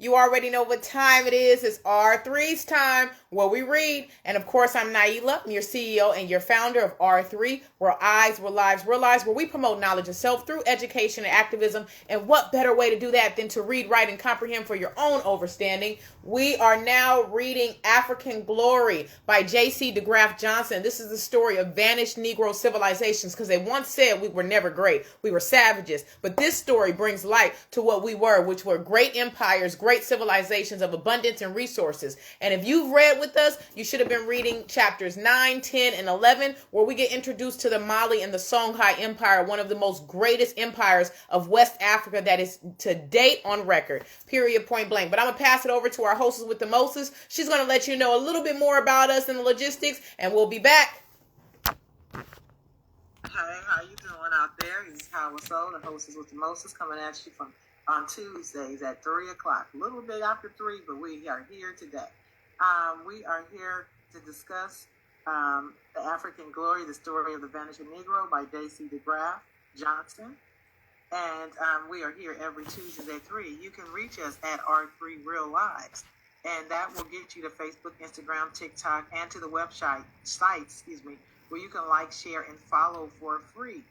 You already know what time it is. It's R3's time, where we read. And of course, I'm Naila, I'm your CEO and your founder of R3, where eyes, where lives, where lives, where we promote knowledge of self through education and activism. And what better way to do that than to read, write, and comprehend for your own understanding? We are now reading African Glory by J.C. deGraft Johnson. This is the story of vanished Negro civilizations, because they once said we were never great. We were savages. But this story brings light to what we were, which were great empires, great civilizations of abundance and resources. And if you've read with us, you should have been reading chapters 9, 10, and 11, where we get introduced to the Mali and the Somghai Empire, one of the most greatest empires of West Africa that is to date on record. Period, point blank. But I'm going to pass it over to our hostess with the Moses. She's going to let you know a little bit more about us and the logistics, and we'll be back. Hey, how you doing out there? It's Howard Soul, the hostess with the Moses, coming at you from on Tuesdays at 3 o'clock. A little bit after 3, but we are here today. We are here to discuss the African Glory, the story of the vanishing Negro by J.C. deGraft Johnson. And we are here every Tuesday at 3. You can reach us at R3 Real Lives. And that will get you to Facebook, Instagram, TikTok, and to the website, where you can like, share, and follow for free.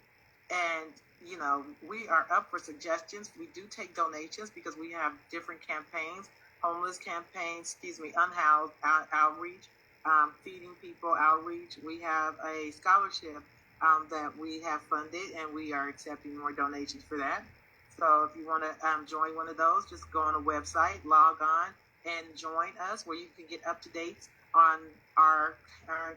And we are up for suggestions. We do take donations because we have different campaigns, homeless campaigns, unhoused outreach, feeding people outreach. We have a scholarship that we have funded, and we are accepting more donations for that. So if you want to join one of those, just go on the website, log on, and join us, where you can get up to date on our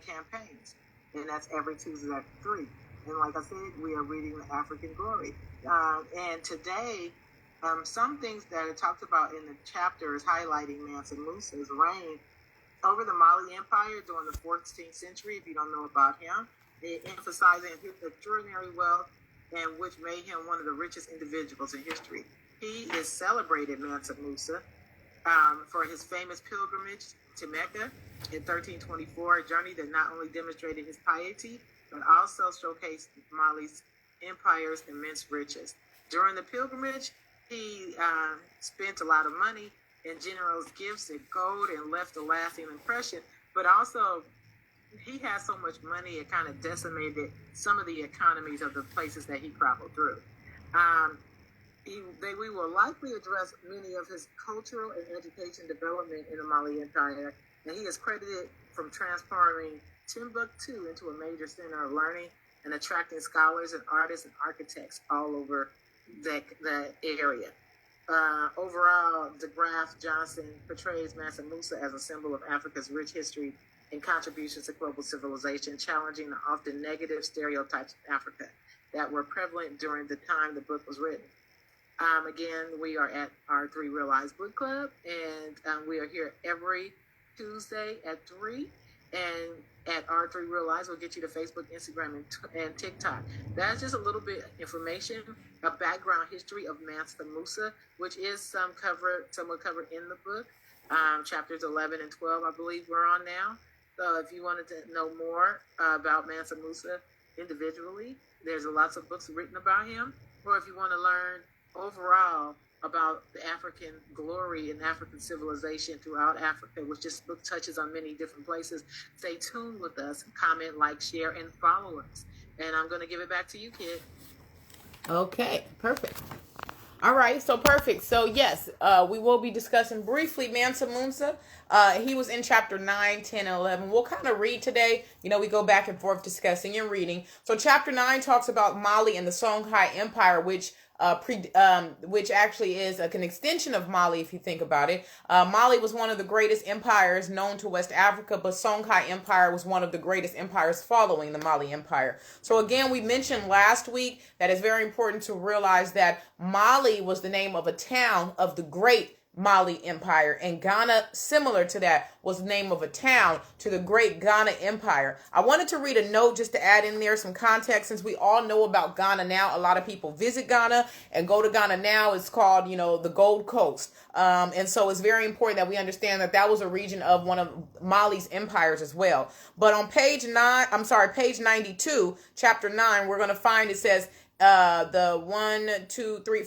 campaigns. And that's every Tuesday at 3. And like I said, we are reading the African Glory. And today, some things that are talked about in the chapter is highlighting Mansa Musa's reign over the Mali Empire during the 14th century, if you don't know about him, emphasizing his extraordinary wealth, and which made him one of the richest individuals in history. He is celebrated, Mansa Musa, for his famous pilgrimage to Mecca in 1324, a journey that not only demonstrated his piety, but also showcased Mali's empire's immense riches. During the pilgrimage, he spent a lot of money and generous gifts and gold, and left a lasting impression. But also, he had so much money, it kind of decimated some of the economies of the places that he traveled through. We will likely address many of his cultural and education development in the Mali Empire, and he is credited from transforming Timbuktu into a major center of learning and attracting scholars and artists and architects all over that area. Overall, deGraft Johnson portrays Mansa Musa as a symbol of Africa's rich history and contributions to global civilization, challenging the often negative stereotypes of Africa that were prevalent during the time the book was written. Again, we are at R3 Realize Book Club, and we are here every Tuesday at 3. And at R3 Realize, we'll get you to Facebook, Instagram, and TikTok. That's just a little bit of information, a background history of Mansa Musa, which is somewhat covered in the book. Chapters 11 and 12, I believe we're on now. So if you wanted to know more about Mansa Musa individually, there's lots of books written about him. Or if you want to learn overall about the African glory and African civilization throughout Africa, which this book touches on many different places, stay tuned with us, comment, like, share, and follow us. And I'm going to give it back to you, kid. Okay, perfect. All right, so perfect. So yes, we will be discussing briefly Mansa Musa. He was in chapter 9, 10, and 11. We'll kind of read today. We go back and forth discussing and reading. So chapter 9 talks about Mali and the Songhai Empire, which actually is an extension of Mali, if you think about it. Mali was one of the greatest empires known to West Africa, but Songhai Empire was one of the greatest empires following the Mali Empire. So again, we mentioned last week that it's very important to realize that Mali was the name of a town of the great Mali Empire, and Ghana, similar to that, was the name of a town to the great Ghana Empire. I wanted to read a note just to add in there some context, since we all know about Ghana now. A lot of people visit Ghana and go to Ghana now. It's called, the Gold Coast. And so it's very important that we understand that that was a region of one of Mali's empires as well. But on page 92, chapter 9, we're going to find it says the 1, 2, 3,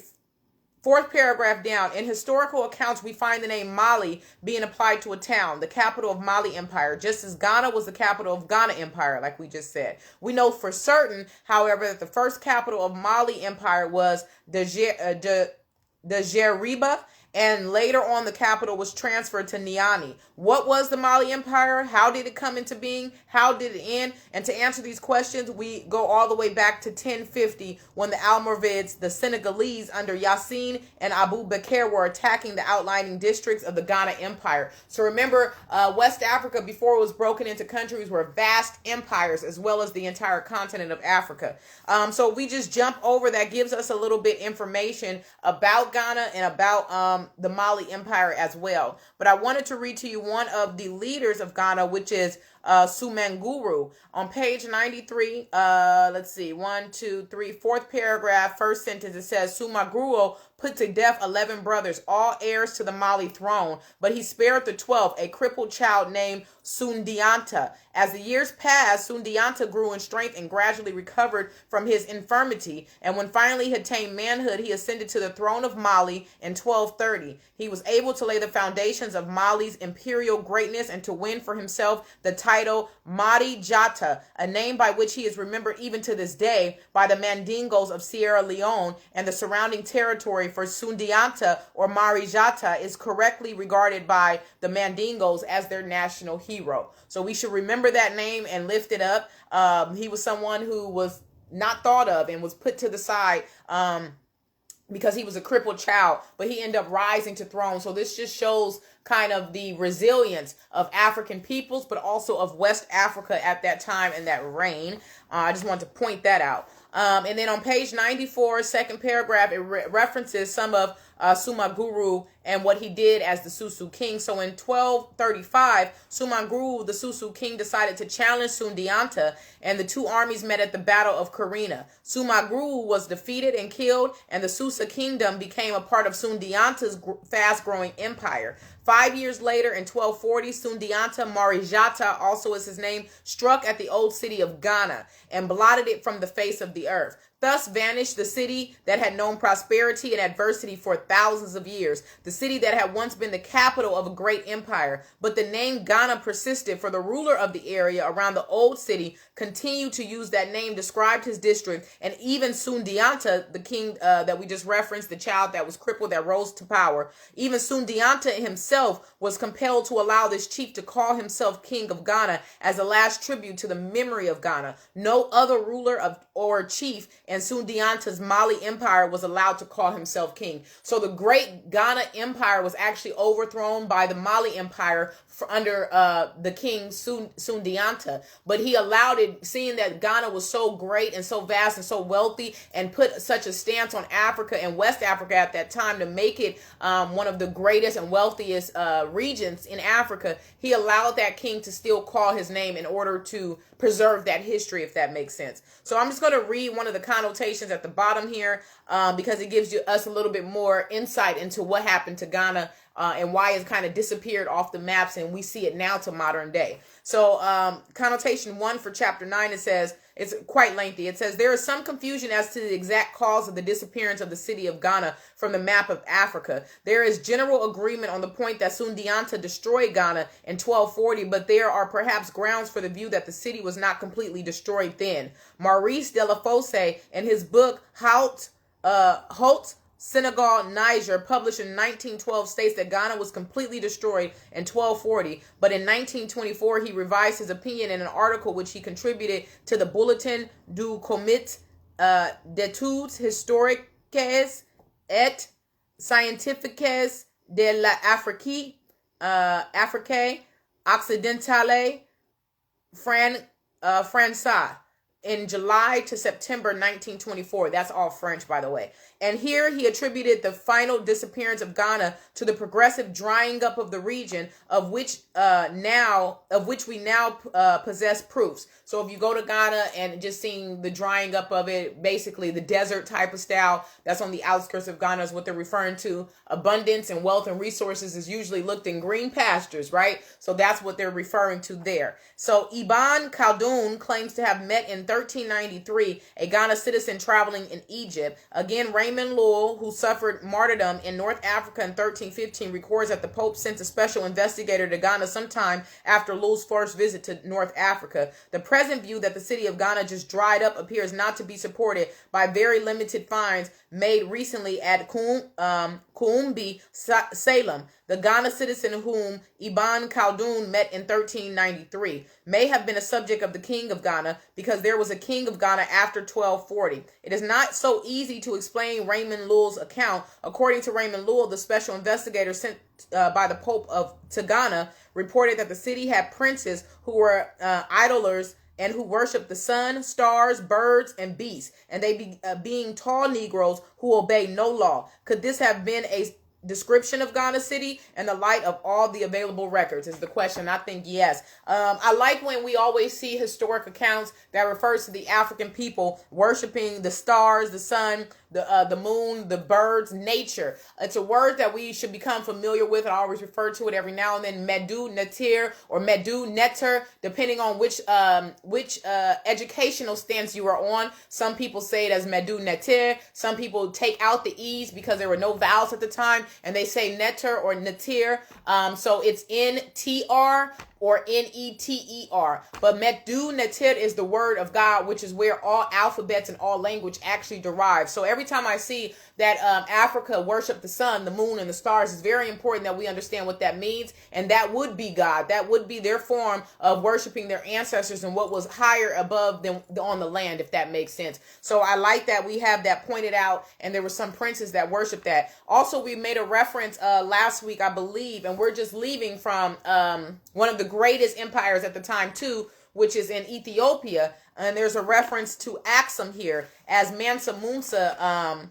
Fourth paragraph down. In historical accounts, we find the name Mali being applied to a town, the capital of Mali Empire, just as Ghana was the capital of Ghana Empire, like we just said. We know for certain, however, that the first capital of Mali Empire was Djeriba, and later on the capital was transferred to Niani. What was the Mali Empire? How did it come into being? How did it end? And to answer these questions, we go all the way back to 1050 when the Almoravids, the Senegalese under Yassine and Abu Bakr, were attacking the outlying districts of the Ghana Empire. So remember, West Africa, before it was broken into countries, were vast empires as well as the entire continent of Africa. So we just jump over that, gives us a little bit information about Ghana and about the Mali Empire as well. But I wanted to read to you one of the leaders of Ghana, which is Sumanguru. On page 93, let's see, 1, 2, 3, fourth paragraph, first sentence, it says, Sumanguru put to death 11 brothers, all heirs to the Mali throne, but he spared the 12th, a crippled child named Sundiata. As the years passed, Sundiata grew in strength and gradually recovered from his infirmity, and when finally he attained manhood, he ascended to the throne of Mali in 1230. He was able to lay the foundations of Mali's imperial greatness and to win for himself the title Madi Jata, a name by which he is remembered even to this day by the Mandingos of Sierra Leone, and the surrounding territory for Sundiata or Mari Jata is correctly regarded by the Mandingos as their national hero. So we should remember that name and lift it up. He was someone who was not thought of and was put to the side because he was a crippled child, but he ended up rising to throne. So this just shows kind of the resilience of African peoples, but also of West Africa at that time and that reign. I just wanted to point that out. And then on page 94, second paragraph, it references some of Sumanguru and what he did as the Susu king. So in 1235, Sumanguru, the Susu king, decided to challenge Sundiata, and the two armies met at the Battle of Karina. Sumanguru was defeated and killed, and the Susa kingdom became a part of Sundiata's fast-growing empire. 5 years later, in 1240, Sundiata Marijata, also is his name, struck at the old city of Ghana and blotted it from the face of the earth. Thus vanished the city that had known prosperity and adversity for thousands of years, the city that had once been the capital of a great empire. But the name Ghana persisted, for the ruler of the area around the old city continued to use that name, described his district, and even Sundiata, the king that we just referenced, the child that was crippled that rose to power, even Sundiata himself was compelled to allow this chief to call himself king of Ghana as a last tribute to the memory of Ghana. No other ruler or chief and Sundiata's Mali Empire was allowed to call himself king. So the great Ghana Empire was actually overthrown by the Mali Empire under the king Sundiata. But he allowed it, seeing that Ghana was so great and so vast and so wealthy, and put such a stance on Africa and West Africa at that time to make it one of the greatest and wealthiest regions in Africa. He allowed that king to still call his name in order to preserve that history, if that makes sense. So I'm just going to read one of the connotations at the bottom here because it gives us a little bit more insight into what happened to Ghana and why it's kind of disappeared off the maps, and we see it now to modern day. So connotation 1 for chapter 9, it says, it's quite lengthy. It says, there is some confusion as to the exact cause of the disappearance of the city of Ghana from the map of Africa. There is general agreement on the point that Sundiata destroyed Ghana in 1240, but there are perhaps grounds for the view that the city was not completely destroyed then. Maurice de la Fosse, in his book Haute Senegal, Niger, published in 1912, states that Ghana was completely destroyed in 1240, but in 1924 he revised his opinion in an article which he contributed to the Bulletin du Comité d'études historiques et scientifiques de l'Afrique occidentale française in July to September 1924. That's all French, by the way. And here he attributed the final disappearance of Ghana to the progressive drying up of the region, of which we now possess proofs. So if you go to Ghana and just seeing the drying up of it, basically the desert type of style that's on the outskirts of Ghana is what they're referring to. Abundance and wealth and resources is usually looked in green pastures, right? So that's what they're referring to there. So Ibn Khaldun claims to have met in 1393 a Ghana citizen traveling in Egypt. Again, rainbow Raymond Lull, who suffered martyrdom in North Africa in 1315, records that the Pope sent a special investigator to Ghana sometime after Lull's first visit to North Africa. The present view that the city of Ghana just dried up appears not to be supported by very limited finds made recently at Kuumbi, Salem. The Ghana citizen whom Ibn Khaldun met in 1393 may have been a subject of the king of Ghana, because there was a king of Ghana after 1240. It is not so easy to explain Raymond Lull's account. According to Raymond Lull, the special investigator sent by the Pope to Ghana reported that the city had princes who were idlers and who worship the sun, stars, birds, and beasts, and they being tall Negroes who obey no law. Could this have been a description of Ghana City in the light of all the available records, is the question. I think yes. I like when we always see historic accounts that refers to the African people worshiping the stars, the sun, the moon, the birds, nature. It's a word that we should become familiar with. I always refer to it every now and then, Medu Neter or Medu Neter, depending on which educational stance you are on. Some people say it as Medu Neter. Some people take out the E's because there were no vowels at the time, and they say Neter or Netir. So it's N-T-R or N-E-T-E-R. But Medu Neter is the word of God, which is where all alphabets and all language actually derive. So every time I see that Africa worship the sun, the moon, and the stars, it's very important that we understand what that means. And that would be God. That would be their form of worshiping their ancestors and what was higher above them on the land, if that makes sense. So I like that we have that pointed out, and there were some princes that worship that. Also, we made a reference last week, I believe, and we're just leaving from one of the greatest empires at the time too, which is in Ethiopia. And there's a reference to Axum here as Mansa Musa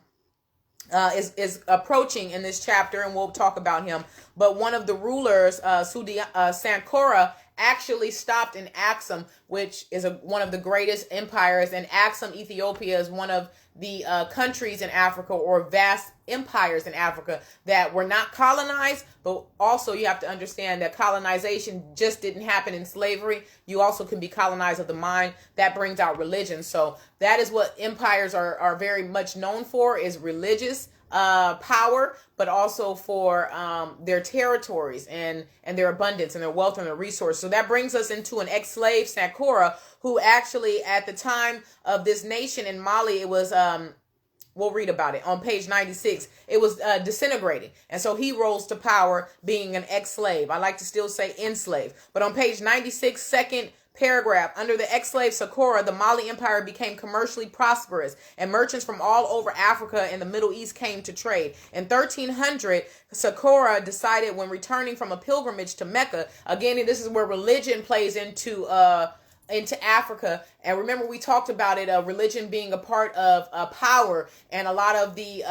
is approaching in this chapter, and we'll talk about him. But one of the rulers, Sankora, actually stopped in Axum, which is one of the greatest empires. And Axum, Ethiopia, is one of the countries in Africa, or vast empires in Africa, that were not colonized. But also you have to understand that colonization just didn't happen in slavery. You also can be colonized of the mind. That brings out religion. So that is what empires are very much known for, is religious power, but also for their territories and their abundance and their wealth and their resources. So that brings us into an ex-slave, Sankora, who actually at the time of this nation in Mali, it was we'll read about it on page 96. It was disintegrating. And so he rose to power being an ex-slave. I like to still say enslaved. But on page 96, second paragraph, under the ex-slave Sakura, the Mali Empire became commercially prosperous, and merchants from all over Africa and the Middle East came to trade. In 1300, Sakura decided, when returning from a pilgrimage to Mecca, again, this is where religion plays into Africa. And remember, we talked about it, religion being a part of power, and a lot of the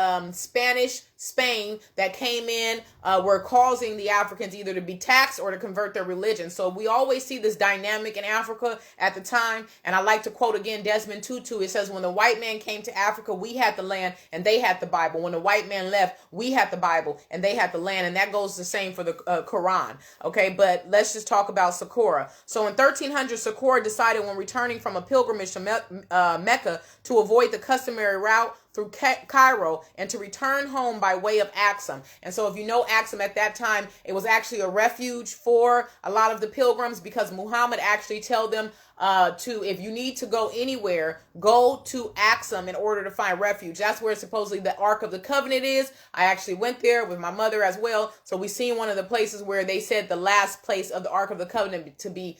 Spain that came in were causing the Africans either to be taxed or to convert their religion. So we always see this dynamic in Africa at the time. And I like to quote again Desmond Tutu. It says, when the white man came to Africa, we had the land and they had the Bible. When the white man left, we had the Bible and they had the land. And that goes the same for the Quran. Okay, but let's just talk about Sakura. So in 1300, Sakura decided, when returning from a pilgrimage to Mecca, to avoid the customary route through Cairo and to return home by way of Axum. And so if you know Axum at that time, it was actually a refuge for a lot of the pilgrims, because Muhammad actually told them if you need to go anywhere, go to Axum in order to find refuge. That's where supposedly the Ark of the Covenant is. I actually went there with my mother as well. So we seen one of the places where they said the last place of the Ark of the Covenant to be,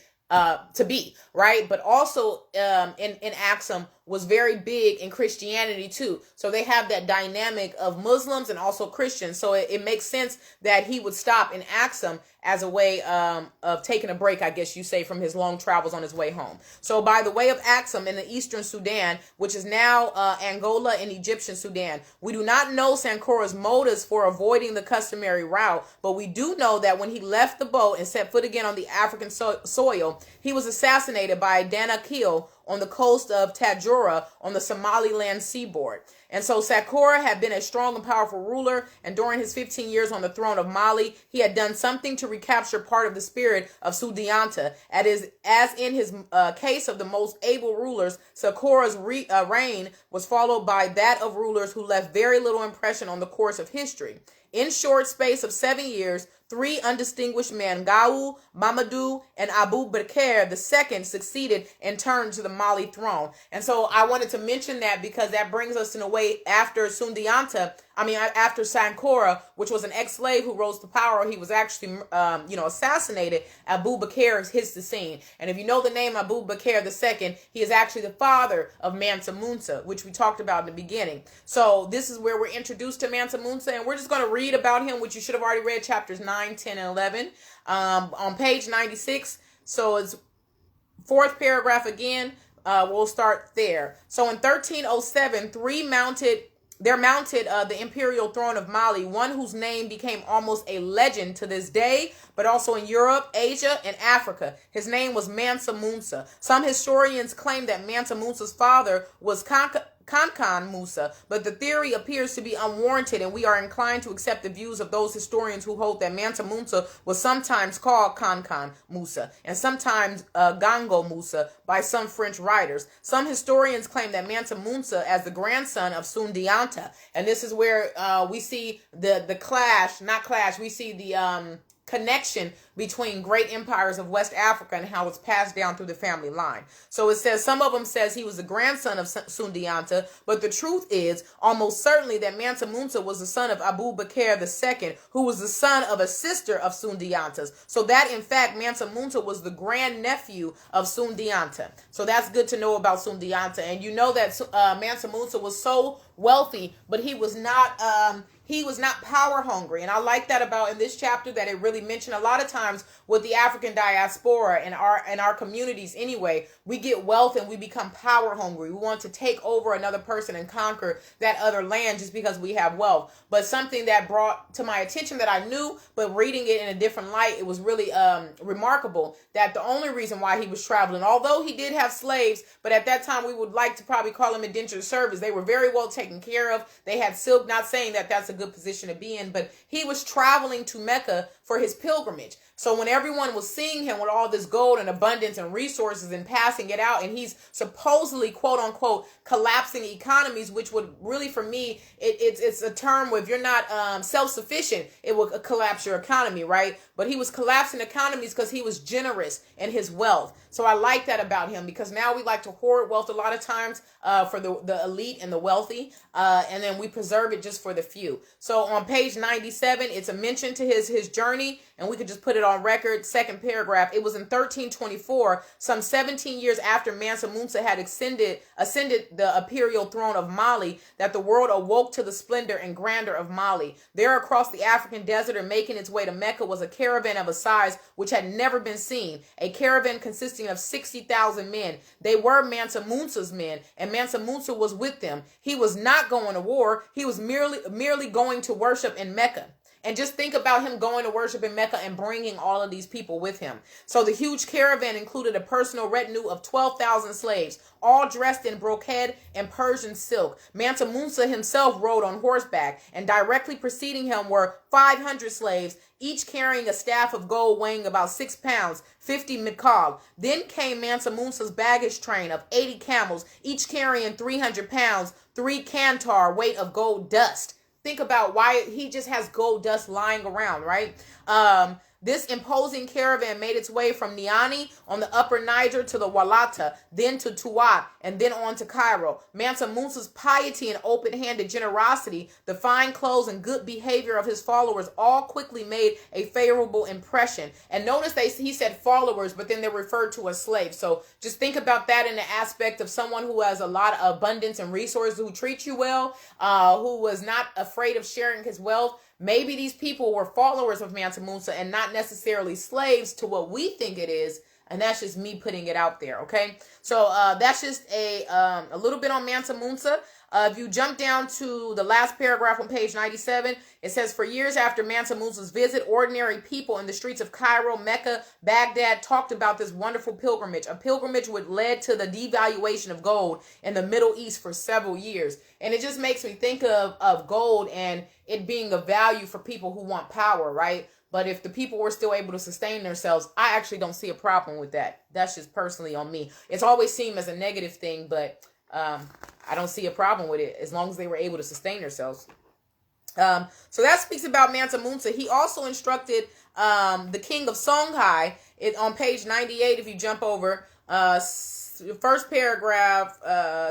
right? But also in Axum was very big in Christianity too. So they have that dynamic of Muslims and also Christians. So it makes sense that he would stop in Axum as a way of taking a break, I guess you say, from his long travels on his way home. So by the way of Axum in the eastern Sudan, which is now Angola and Egyptian Sudan, we do not know Sankora's motives for avoiding the customary route, but we do know that when he left the boat and set foot again on the African soil, he was assassinated by Danakil on the coast of Tajura on the Somaliland seaboard. And so Sakura had been a strong and powerful ruler, and during his 15 years on the throne of Mali, he had done something to recapture part of the spirit of Sundiata. As in his case of the most able rulers, Sakura's reign was followed by that of rulers who left very little impression on the course of history. In short space of 7 years, 3 undistinguished men, Gaou, Mamadou, and Abu Bakr II, succeeded in turn to the Mali throne. And so I wanted to mention that because that brings us in a way after after Sankora, which was an ex-slave who rose to power. He was actually, assassinated. Abu Bakr hits the scene. And if you know the name Abu Bakr II, he is actually the father of Mansa Musa, which we talked about in the beginning. So this is where we're introduced to Mansa Musa, and we're just going to read about him, which you should have already read chapters 9, 10, and 11 on page 96. So it's 4th paragraph again. We'll start there. So in 1307, there mounted the imperial throne of Mali, one whose name became almost a legend to this day, but also in Europe, Asia, and Africa. His name was Mansa Musa. Some historians claim that Mansa Musa's father was Kankan Musa, but the theory appears to be unwarranted, and we are inclined to accept the views of those historians who hold that Mansa Musa was sometimes called Kankan Musa and sometimes Gango Musa by some French writers. Some historians claim that Mansa Musa as the grandson of Sundiata, and this is where we see we see the connection between great empires of West Africa and how it's passed down through the family line. So it says, some of them says he was the grandson of Sundiata, but the truth is almost certainly that Mansa Musa was the son of Abu Bakr II, who was the son of a sister of Sundiata's. So that in fact Mansa Musa was the grandnephew of Sundiata. So that's good to know about Sundiata. And you know that Mansa Musa was so wealthy, but he was not power hungry. And I like that about in this chapter that it really mentioned a lot of times with the African diaspora and our communities anyway, we get wealth and we become power hungry. We want to take over another person and conquer that other land just because we have wealth. But something that brought to my attention that I knew, but reading it in a different light, it was really remarkable that the only reason why he was traveling, although he did have slaves, but at that time we would like to probably call them indentured service. They were very well taken care of. They had silk, not saying that that's a good position to be in, but he was traveling to Mecca for his pilgrimage. So when everyone was seeing him with all this gold and abundance and resources and passing it out, and he's supposedly, quote unquote, collapsing economies, which would really, for me, it's a term where if you're not self-sufficient, it will collapse your economy, right? But he was collapsing economies because he was generous in his wealth. So I like that about him, because now we like to hoard wealth a lot of times for the elite and the wealthy, and then we preserve it just for the few. So on page 97, it's a mention to his journey, and we could just put it on record. 2nd paragraph. It was in 1324, some 17 years after Mansa Musa had ascended the imperial throne of Mali, that the world awoke to the splendor and grandeur of Mali. There across the African desert and making its way to Mecca was a caravan of a size which had never been seen, a caravan consisting of 60,000 men. They were Mansa Musa's men, and Mansa Musa was with them. He was not going to war. He was merely going to worship in Mecca. And just think about him going to worship in Mecca and bringing all of these people with him. So the huge caravan included a personal retinue of 12,000 slaves, all dressed in brocade and Persian silk. Mansa Musa himself rode on horseback, and directly preceding him were 500 slaves, each carrying a staff of gold weighing about 6 pounds, 50 mikal. Then came Mansa Musa's baggage train of 80 camels, each carrying 300 pounds, 3 kantar weight of gold dust. Think about why he just has gold dust lying around, right? This imposing caravan made its way from Niani on the upper Niger to the Walata, then to Tuat, and then on to Cairo. Mansa Musa's piety and open-handed generosity, the fine clothes and good behavior of his followers all quickly made a favorable impression. And notice he said followers, but then they're referred to as slaves. So just think about that in the aspect of someone who has a lot of abundance and resources, who treats you well, who was not afraid of sharing his wealth. Maybe these people were followers of Mansa Musa and not necessarily slaves to what we think it is. And that's just me putting it out there, okay? So that's just a little bit on Mansa Musa. If you jump down to the last paragraph on page 97, it says, for years after Mansa Musa's visit, ordinary people in the streets of Cairo, Mecca, Baghdad talked about this wonderful pilgrimage, a pilgrimage which led to the devaluation of gold in the Middle East for several years. And it just makes me think of gold and it being of value for people who want power, right? But if the people were still able to sustain themselves, I actually don't see a problem with that. That's just personally on me. It's always seemed as a negative thing, but I don't see a problem with it as long as they were able to sustain themselves. So that speaks about Mansa Musa. He also instructed the king of Somghai. On page 98, if you jump over, first paragraph,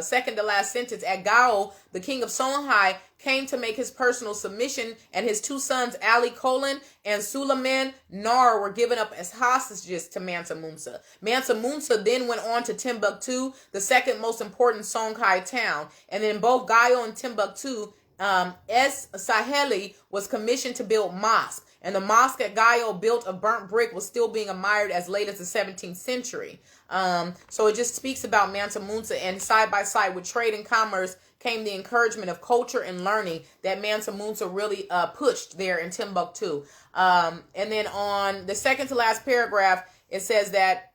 second to last sentence, at Gao, the king of Somghai came to make his personal submission, and his two sons, Ali Colin and Suleiman Nar, were given up as hostages to Mansa Musa. Mansa Musa then went on to Timbuktu, the second most important Songhai town, and then both Gao and Timbuktu, S. Saheli was commissioned to build mosque, and the mosque at Gao, built of burnt brick, was still being admired as late as the 17th century. So it just speaks about Mansa Musa, and side by side with trade and commerce came the encouragement of culture and learning that Mansa Musa really pushed there in Timbuktu. And then on the second to last paragraph, it says that,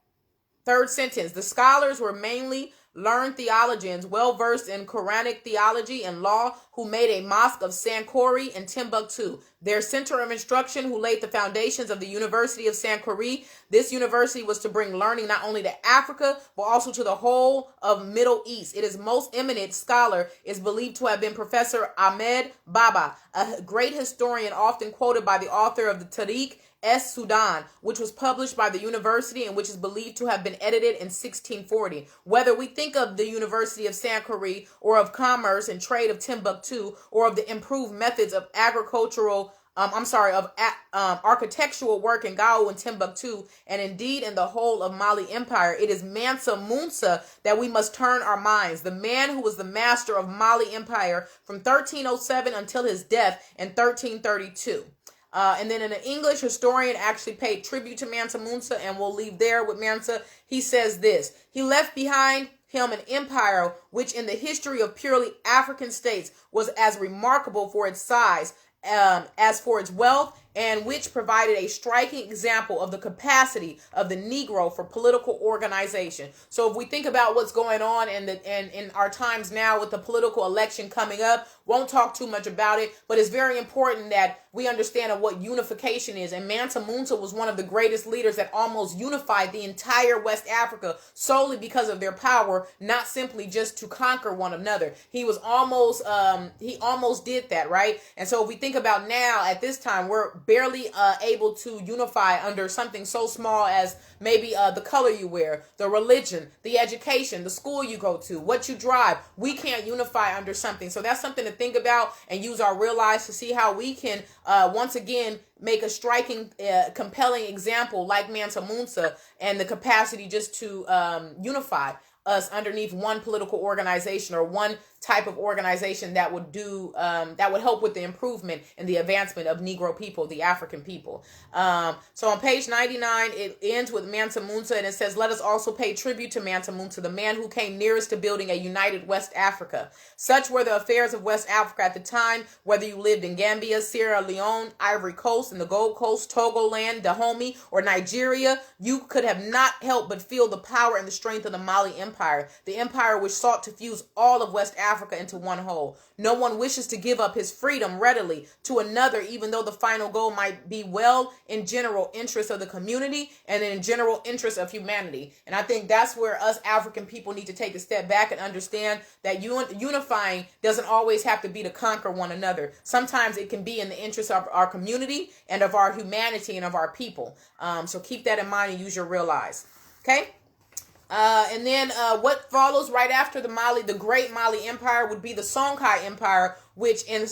third sentence, the scholars were mainly learned theologians well-versed in Quranic theology and law who made a mosque of Sankore in Timbuktu, their center of instruction, who laid the foundations of the University of Sankore. This university was to bring learning not only to Africa, but also to the whole of Middle East. Its most eminent scholar is believed to have been Professor Ahmed Baba, a great historian often quoted by the author of the Tariq Sudan, which was published by the university and which is believed to have been edited in 1640. Whether we think of the University of Sankore or of commerce and trade of Timbuktu or of the improved methods of architectural work in Gao and Timbuktu, and indeed in the whole of Mali Empire, it is Mansa Musa that we must turn our minds, the man who was the master of Mali Empire from 1307 until his death in 1332. And then an English historian actually paid tribute to Mansa Musa, and we'll leave there with Mansa. He says this: he left behind him an empire which in the history of purely African states was as remarkable for its size as for its wealth, and which provided a striking example of the capacity of the Negro for political organization. So if we think about what's going on in our times now with the political election coming up, won't talk too much about it, but it's very important that we understand what unification is. And Mansa Musa was one of the greatest leaders that almost unified the entire West Africa solely because of their power, not simply just to conquer one another. He almost did that, right? And so if we think about now, at this time, we're barely able to unify under something so small as maybe the color you wear, the religion, the education, the school you go to, what you drive. We can't unify under something. So that's something to think about and use our real lives to see how we can once again make a striking, compelling example like Mansa Musa, and the capacity just to unify us underneath one political organization or one type of organization that would do that would help with the improvement and the advancement of Negro people, the African people. So on page 99, it ends with Mansa Musa, and it says, let us also pay tribute to Mansa Musa, the man who came nearest to building a united West Africa. Such were the affairs of West Africa at the time, whether you lived in Gambia, Sierra Leone, Ivory Coast, in the Gold Coast, Togoland, Dahomey, or Nigeria, you could have not helped but feel the power and the strength of the Mali Empire, the empire which sought to fuse all of West Africa into one whole. No one wishes to give up his freedom readily to another, even though the final goal might be well in general interest of the community and in general interest of humanity. And I think that's where us African people need to take a step back and understand that unifying doesn't always have to be to conquer one another. Sometimes it can be in the interest of our community and of our humanity and of our people. So keep that in mind and use your real eyes. Okay? And then what follows right after the great Mali Empire would be the Songhai Empire, which in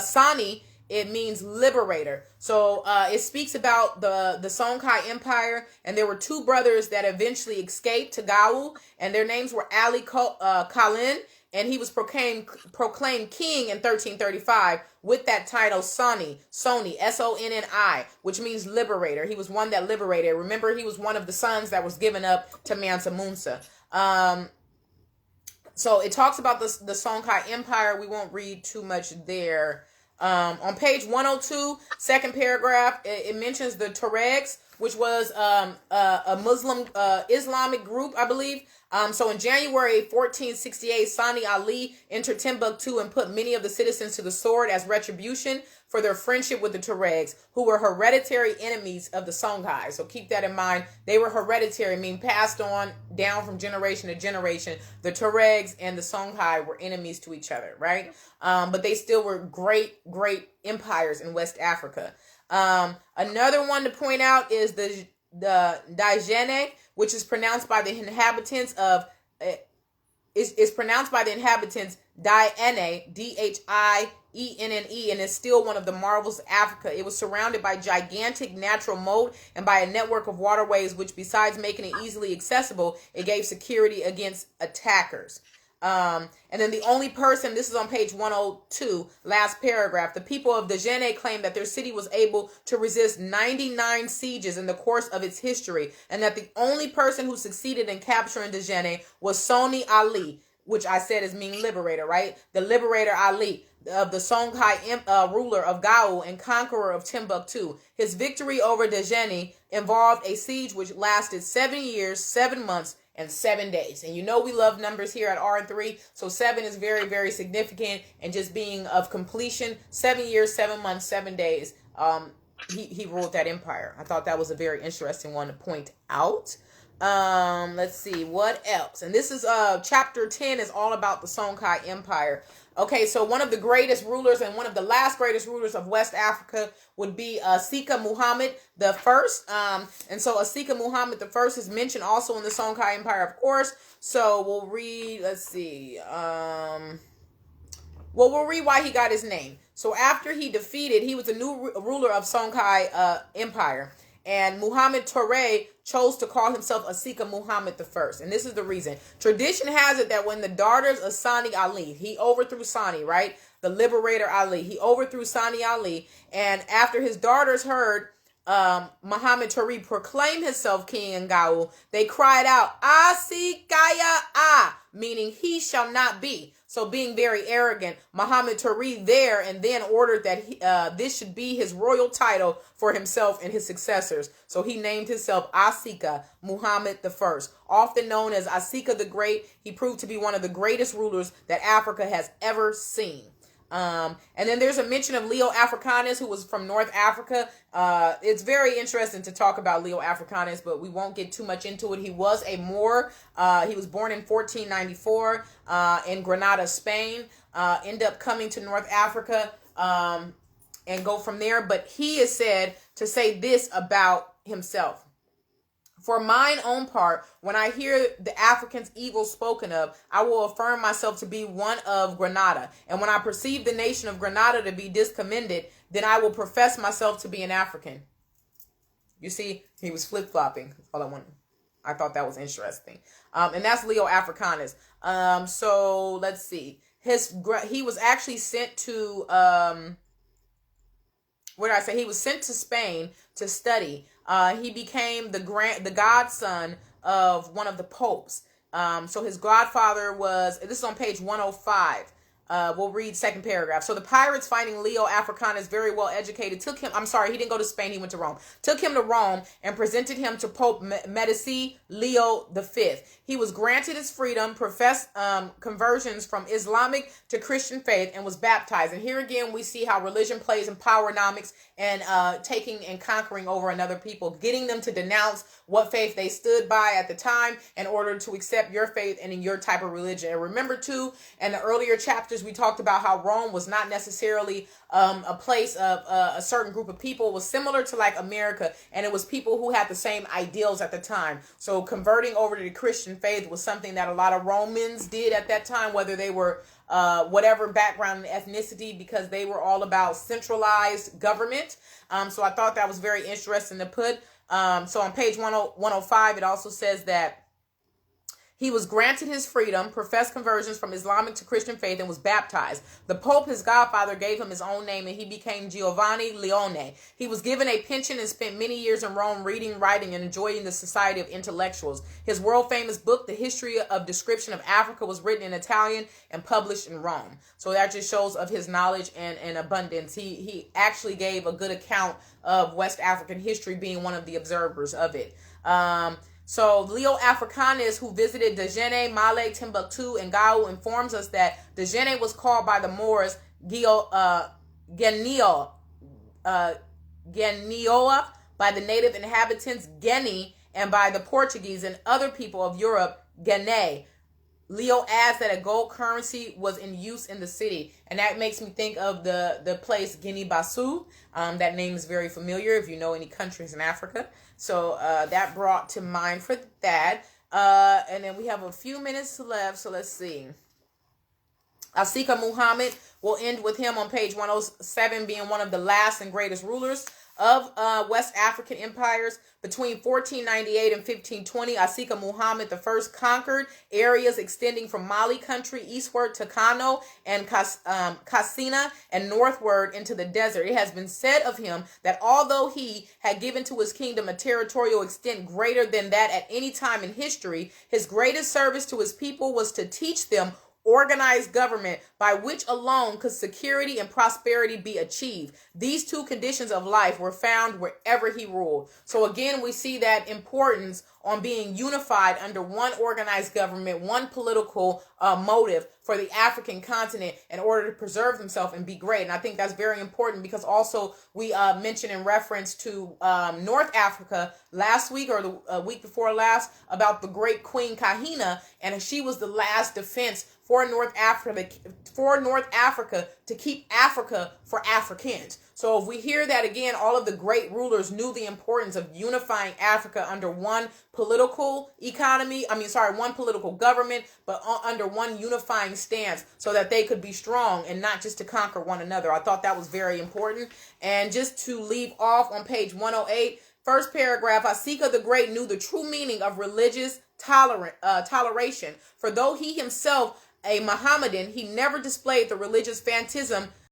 Sani, it means liberator. So it speaks about the Songhai Empire, and there were two brothers that eventually escaped to Gao, and their names were Ali Kalin, and he was proclaimed king in 1335 with that title Soni, Sonni, which means liberator. He was one that liberated. Remember, he was one of the sons that was given up to Mansa Musa. So it talks about the Songhai Empire. We won't read too much there. On page 102, second paragraph, it mentions the Tuaregs, which was a Muslim Islamic group, I believe. So in January 1468, Sani Ali entered Timbuktu and put many of the citizens to the sword as retribution for their friendship with the Tuaregs, who were hereditary enemies of the Songhai. So keep that in mind. They were hereditary, meaning passed on down from generation to generation. The Tuaregs and the Songhai were enemies to each other, right? But they still were great empires in West Africa. Another one to point out is the Dajene, which is pronounced by the inhabitants of is pronounced by the inhabitants Diene, Dhinenne, and is still one of the marvels of Africa. It was surrounded by gigantic natural moat and by a network of waterways, which besides making it easily accessible, it gave security against attackers. And then the only person, this is on page 102, last paragraph, the people of Dajene claim that their city was able to resist 99 sieges in the course of its history, and that the only person who succeeded in capturing Dajene was Soni Ali, which I said is mean liberator, right? The liberator Ali of the Songhai ruler of Gao and conqueror of Timbuktu. His victory over Dajene involved a siege which lasted 7 years, 7 months, and 7 days. And you know we love numbers here at R3, so 7 is very, very significant, and just being of completion. 7 years, 7 months, 7 days. He ruled that empire. I thought that was a very interesting one to point out. Let's see what else. And this is chapter 10 is all about the Songhai Empire. Okay, so one of the greatest rulers and one of the last greatest rulers of West Africa would be Sika Muhammad the First. And so Sika Muhammad the First is mentioned also in the Songhai Empire, of course. So we'll read, let's see. We'll read why he got his name. So after he defeated, he was the new ruler of Songhai Empire. And Muhammad Touré chose to call himself Sika Muhammad I. And this is the reason. Tradition has it that when the daughters of Sani Ali, he overthrew Sani, right? The liberator Ali. He overthrew Sani Ali. And after his daughters heard Muhammad Touré proclaim himself king in Gao, they cried out, Asikaya meaning he shall not be. So being very arrogant, Muhammad Touré there and then ordered that this should be his royal title for himself and his successors. So he named himself Asika Muhammad I. Often known as Asika the Great, he proved to be one of the greatest rulers that Africa has ever seen. And then there's a mention of Leo Africanus, who was from North Africa. It's very interesting to talk about Leo Africanus, but we won't get too much into it. He was a Moor. He was born in 1494 in Granada, Spain. End up coming to North Africa and go from there. But he is said to say this about himself. For mine own part, when I hear the Africans' evil spoken of, I will affirm myself to be one of Granada. And when I perceive the nation of Granada to be discommended, then I will profess myself to be an African. You see, he was flip-flopping. That's all I wanted. I thought that was interesting. And that's Leo Africanus. So let's see. He was actually sent to, he was sent to Spain to study. He became the godson of one of the popes. So his godfather was, this is on page 105. We'll read second paragraph. So the pirates, finding Leo Africanus very well educated, he didn't go to Spain, he went to Rome. Took him to Rome and presented him to Pope Medici Leo V. He was granted his freedom, professed conversions from Islamic to Christian faith, and was baptized. And here again, we see how religion plays in powernomics and taking and conquering over another people, getting them to denounce what faith they stood by at the time in order to accept your faith and in your type of religion. And remember too, in the earlier chapters, we talked about how Rome was not necessarily a place of a certain group of people. It was similar to like America, and it was people who had the same ideals at the time. So converting over to the Christian faith was something that a lot of Romans did at that time, whether they were whatever background and ethnicity, because they were all about centralized government. So I thought that was very interesting to put. So on page 105, it also says that He was granted his freedom, professed conversions from Islamic to Christian faith, and was baptized. The Pope, his godfather, gave him his own name, and he became Giovanni Leone. He was given a pension and spent many years in Rome reading, writing, and enjoying the society of intellectuals. His world-famous book, The History of Description of Africa, was written in Italian and published in Rome. So that just shows of his knowledge and abundance. He actually gave a good account of West African history, being one of the observers of it. So Leo Africanus, who visited Djenné, Male, Timbuktu, and Gao, informs us that Djenné was called by the Moors Genioa, by the native inhabitants Geni, and by the Portuguese and other people of Europe Guinea. Leo adds that a gold currency was in use in the city, and that makes me think of the place Guinea-Bissau. That name is very familiar if you know any countries in Africa. So that brought to mind for that. And then we have a few minutes left, so let's see. Asika Muhammad, will end with him on page 107, being one of the last and greatest rulers of West African empires. Between 1498 and 1520, Asika Muhammad I conquered areas extending from Mali country eastward to Kano and Kassina and northward into the desert. It has been said of him that although he had given to his kingdom a territorial extent greater than that at any time in history, his greatest service to his people was to teach them organized government, by which alone could security and prosperity be achieved. These two conditions of life were found wherever he ruled. So again, we see that importance on being unified under one organized government, one political motive for the African continent in order to preserve themselves and be great. And I think that's very important because also we mentioned in reference to North Africa last week or the week before last about the great Queen Kahina, and she was the last defense for North Africa to keep Africa for Africans. So if we hear that again, all of the great rulers knew the importance of unifying Africa under one political one political government, but under one unifying stance so that they could be strong and not just to conquer one another. I thought that was very important. And just to leave off on page 108, first paragraph, Asika the Great knew the true meaning of religious toleration. For though he himself a Mohammedan, he never displayed the religious fanatism